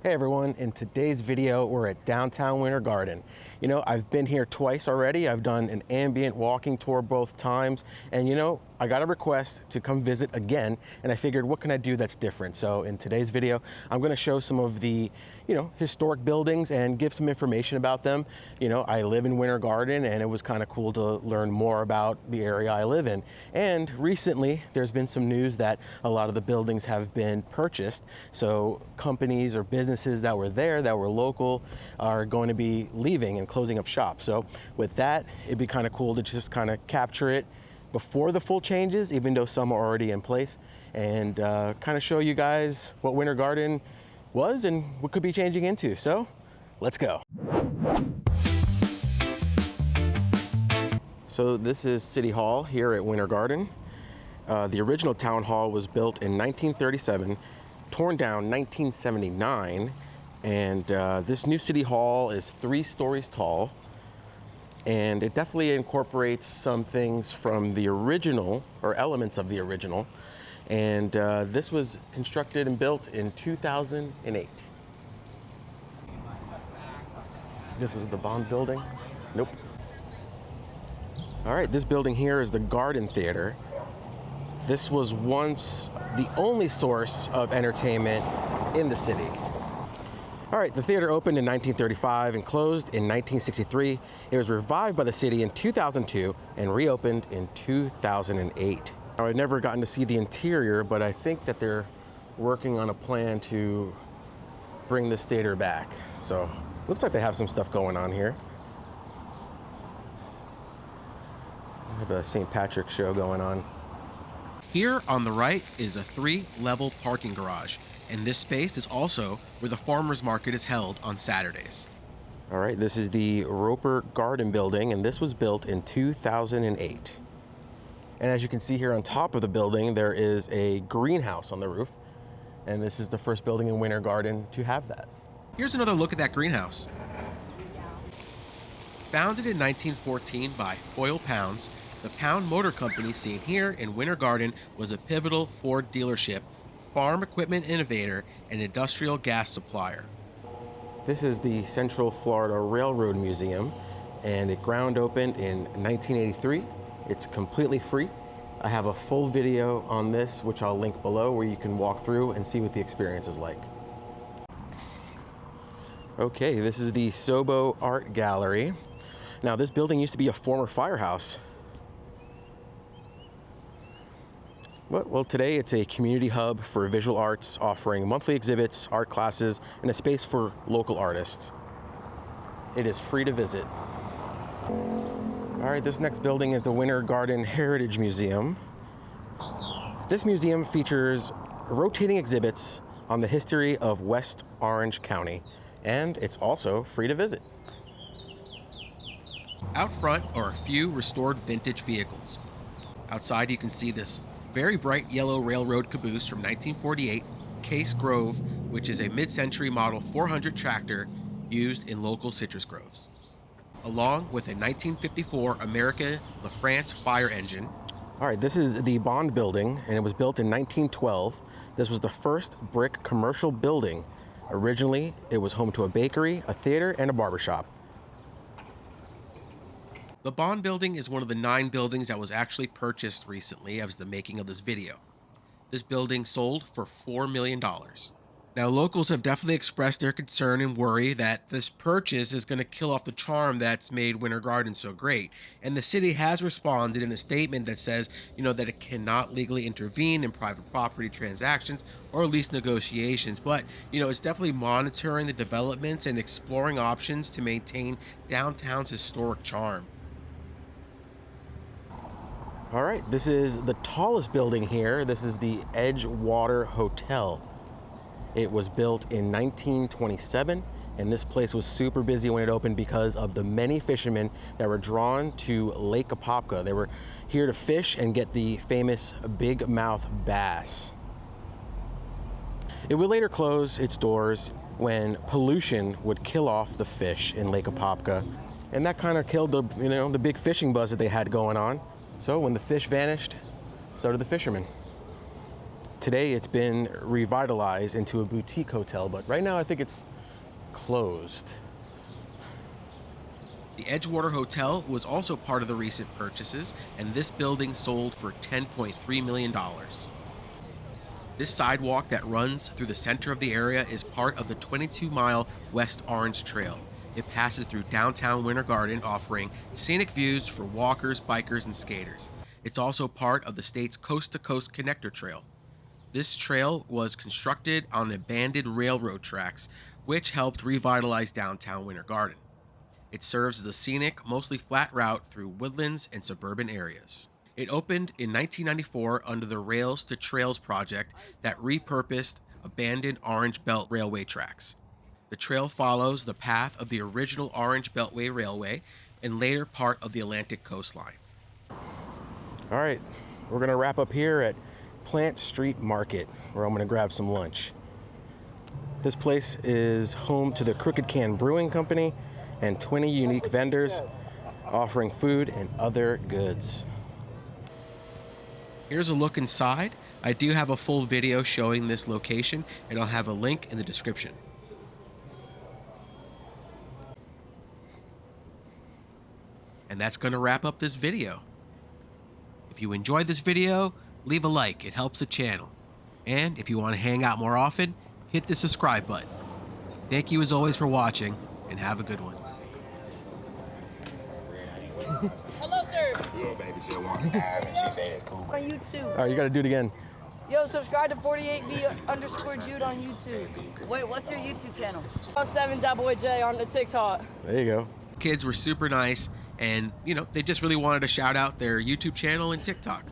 Hey everyone, in today's video we're at downtown Winter Garden. You know, I've been here twice already. I've done an ambient walking tour both times, and you know, I got a request to come visit again, and I figured what can I do that's different? So in today's video, I'm gonna show some of the, historic buildings and give some information about them. You know, I live in Winter Garden and it was kind of cool to learn more about the area I live in. And recently there's been some news that a lot of the buildings have been purchased. So companies or businesses that were there, that were local, are going to be leaving and closing up shop. So with that, it'd be kind of cool to just kind of capture it before the full changes, even though some are already in place, and kind of show you guys what Winter Garden was and what could be changing into. So let's go. So this is City Hall here at Winter Garden. The original town hall was built in 1937, torn down 1979, and this new City Hall is 3 stories tall. And it definitely incorporates some things from the original, or elements of the original. And this was constructed and built in 2008. This is the Bond building? Nope. All right, this building here is the Garden Theater. This was once the only source of entertainment in the city. All right, the theater opened in 1935 and closed in 1963. It was revived by the city in 2002 and reopened in 2008. Now, I've never gotten to see the interior, but I think that they're working on a plan to bring this theater back. So, looks like they have some stuff going on here. I have a St. Patrick's show going on. Here on the right is a 3-level parking garage, and this space is also where the farmers market is held on Saturdays. All right, this is the Roper Garden building, and this was built in 2008. And as you can see here on top of the building, there is a greenhouse on the roof, and this is the first building in Winter Garden to have that. Here's another look at that greenhouse. Founded in 1914 by Hoyle Pounds, the Pound Motor Company seen here in Winter Garden was a pivotal Ford dealership, farm equipment innovator, and industrial gas supplier. This is the Central Florida Railroad Museum, and it ground opened in 1983. It's completely free. I have a full video on this, which I'll link below, where you can walk through and see what the experience is like. Okay, this is the Sobo Art Gallery. Now, this building used to be a former firehouse. Well, today it's a community hub for visual arts, offering monthly exhibits, art classes, and a space for local artists. It is free to visit. All right, this next building is the Winter Garden Heritage Museum. This museum features rotating exhibits on the history of West Orange County, and it's also free to visit. Out front are a few restored vintage vehicles. Outside you can see this very bright yellow railroad caboose from 1948, Case Grove, which is a mid-century model 400 tractor used in local citrus groves, along with a 1954 American LaFrance fire engine. All right, this is the Bond building, and it was built in 1912. This was the first brick commercial building. Originally, it was home to a bakery, a theater, and a barbershop. The Bond building is one of the 9 buildings that was actually purchased recently as the making of this video. This building sold for $4 million. Now, locals have definitely expressed their concern and worry that this purchase is going to kill off the charm that's made Winter Garden so great. And the city has responded in a statement that says, that it cannot legally intervene in private property transactions or lease negotiations. But, it's definitely monitoring the developments and exploring options to maintain downtown's historic charm. All right, this is the tallest building here. This is the Edgewater Hotel. It was built in 1927, and this place was super busy when it opened because of the many fishermen that were drawn to Lake Apopka. They were here to fish and get the famous big mouth bass. It would later close its doors when pollution would kill off the fish in Lake Apopka, and that kind of killed the big fishing buzz that they had going on. So when the fish vanished, so did the fishermen. Today it's been revitalized into a boutique hotel, but right now I think it's closed. The Edgewater Hotel was also part of the recent purchases, and this building sold for $10.3 million. This sidewalk that runs through the center of the area is part of the 22-mile West Orange Trail. It passes through downtown Winter Garden, offering scenic views for walkers, bikers, and skaters. It's also part of the state's coast-to-coast connector trail. This trail was constructed on abandoned railroad tracks, which helped revitalize downtown Winter Garden. It serves as a scenic, mostly flat route through woodlands and suburban areas. It opened in 1994 under the Rails to Trails project that repurposed abandoned Orange Belt Railway tracks. The trail follows the path of the original Orange Beltway Railway and later part of the Atlantic coastline. All right, we're gonna wrap up here at Plant Street Market, where I'm gonna grab some lunch. This place is home to the Crooked Can Brewing Company and 20 unique vendors offering food and other goods. Here's a look inside. I do have a full video showing this location, and I'll have a link in the description. And that's going to wrap up this video. If you enjoyed this video, leave a like. It helps the channel. And if you want to hang out more often, hit the subscribe button. Thank you as always for watching, and have a good one. Hello, sir. Yeah, baby, she want to dive and she say that's cool. On YouTube. All right, you gotta do it again. Yo, subscribe to 48V_Jude on YouTube. Wait, what's your YouTube channel? 7 Boy J on the TikTok. There you go. Kids were super nice, and they just really wanted to shout out their YouTube channel and TikTok.